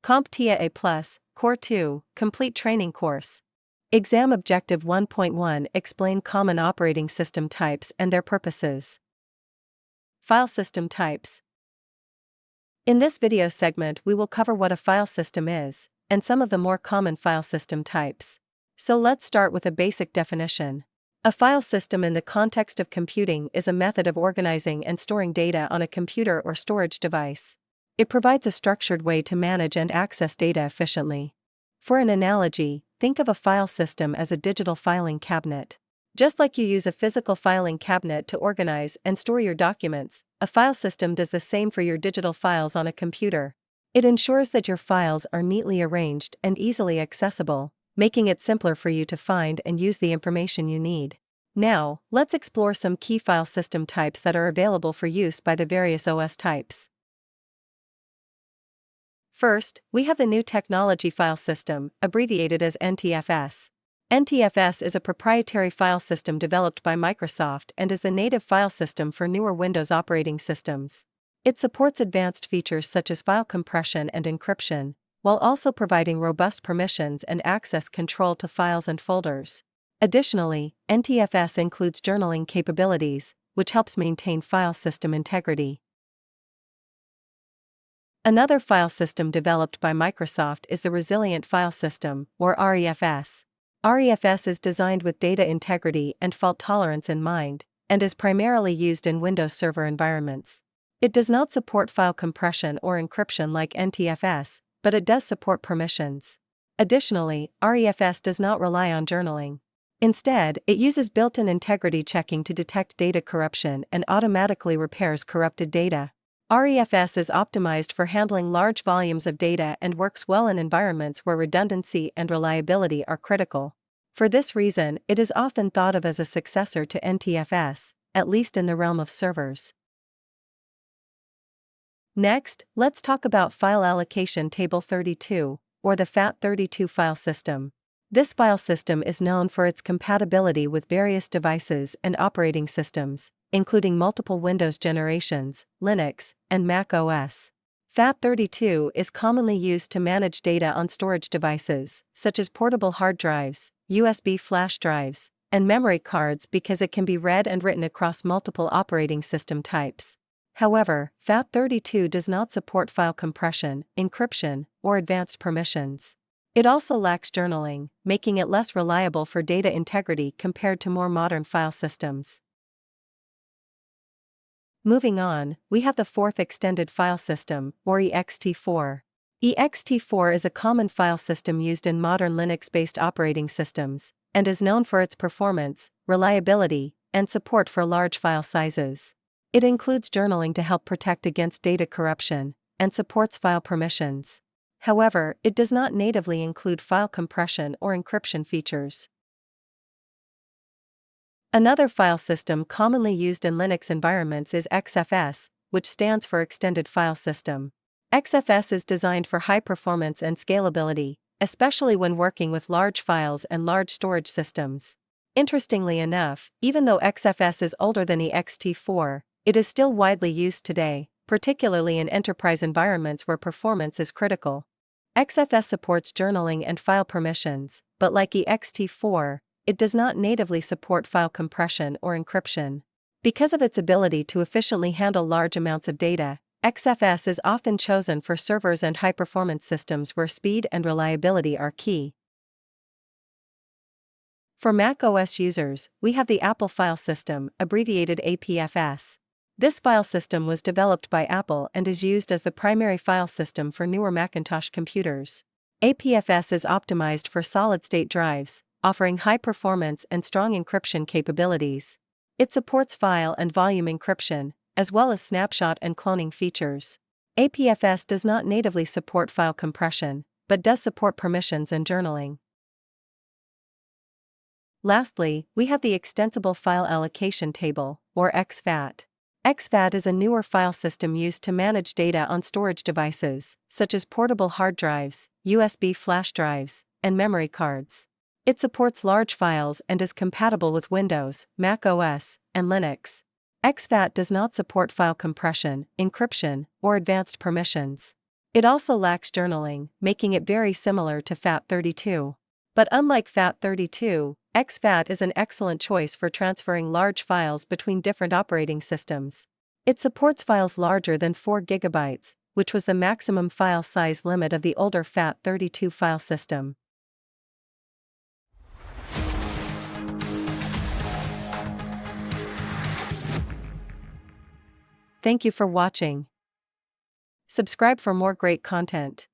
CompTIA A Core 2 Complete Training Course. Exam Objective 1.1 Explain common operating system types and their purposes. Filesystem Types. In this video segment we will cover what a file system is, and some of the more common file system types. So let's start with a basic definition. A file system in the context of computing is a method of organizing and storing data on a computer or storage device. It provides a structured way to manage and access data efficiently. For an analogy, think of a file system as a digital filing cabinet. Just like you use a physical filing cabinet to organize and store your documents, a file system does the same for your digital files on a computer. It ensures that your files are neatly arranged and easily accessible, making it simpler for you to find and use the information you need. Now, let's explore some key file system types that are available for use by the various OS types. First, we have the New Technology File System, abbreviated as NTFS. NTFS is a proprietary file system developed by Microsoft and is the native file system for newer Windows operating systems. It supports advanced features such as file compression and encryption, while also providing robust permissions and access control to files and folders. Additionally, NTFS includes journaling capabilities, which helps maintain file system integrity. Another file system developed by Microsoft is the Resilient File System, or REFS. REFS is designed with data integrity and fault tolerance in mind, and is primarily used in Windows Server environments. It does not support file compression or encryption like NTFS, but it does support permissions. Additionally, REFS does not rely on journaling. Instead, it uses built-in integrity checking to detect data corruption and automatically repairs corrupted data. REFS is optimized for handling large volumes of data and works well in environments where redundancy and reliability are critical. For this reason, it is often thought of as a successor to NTFS, at least in the realm of servers. Next, let's talk about File Allocation Table 32, or the FAT32 file system. This file system is known for its compatibility with various devices and operating systems, including multiple Windows generations, Linux, and Mac OS. FAT32 is commonly used to manage data on storage devices, such as portable hard drives, USB flash drives, and memory cards because it can be read and written across multiple operating system types. However, FAT32 does not support file compression, encryption, or advanced permissions. It also lacks journaling, making it less reliable for data integrity compared to more modern file systems. Moving on, we have the fourth Extended File System, or ext4. ext4 is a common file system used in modern Linux-based operating systems, and is known for its performance, reliability, and support for large file sizes. It includes journaling to help protect against data corruption, and supports file permissions. However, it does not natively include file compression or encryption features. Another file system commonly used in Linux environments is XFS, which stands for Extended File System. XFS is designed for high performance and scalability, especially when working with large files and large storage systems. Interestingly enough, even though XFS is older than ext4, it is still widely used today, particularly in enterprise environments where performance is critical. XFS supports journaling and file permissions, but like ext4, it does not natively support file compression or encryption. Because of its ability to efficiently handle large amounts of data, XFS is often chosen for servers and high-performance systems where speed and reliability are key. For Mac OS users, we have the Apple File System, abbreviated APFS. This file system was developed by Apple and is used as the primary file system for newer Macintosh computers. APFS is optimized for solid-state drives, offering high performance and strong encryption capabilities. It supports file and volume encryption, as well as snapshot and cloning features. APFS does not natively support file compression, but does support permissions and journaling. Lastly, we have the Extensible File Allocation Table, or ExFAT. ExFAT is a newer file system used to manage data on storage devices, such as portable hard drives, USB flash drives, and memory cards. It supports large files and is compatible with Windows, Mac OS, and Linux. ExFAT does not support file compression, encryption, or advanced permissions. It also lacks journaling, making it very similar to FAT32. But unlike FAT32, ExFAT is an excellent choice for transferring large files between different operating systems. It supports files larger than 4 GB, which was the maximum file size limit of the older FAT32 file system. Thank you for watching. Subscribe for more great content.